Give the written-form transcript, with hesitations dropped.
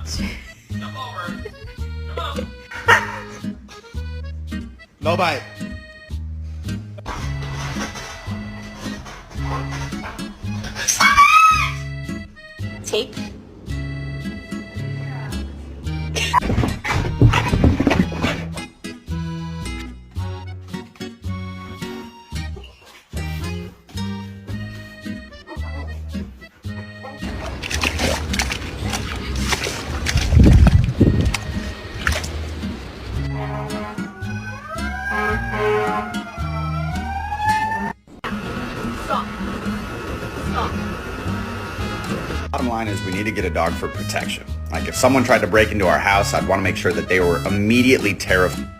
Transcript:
Jump over. Come on. No bite. Take. Stop. Stop. Bottom line is we need to get a dog for protection. Like if someone tried to break into our house, I'd want to make sure that they were immediately terrified.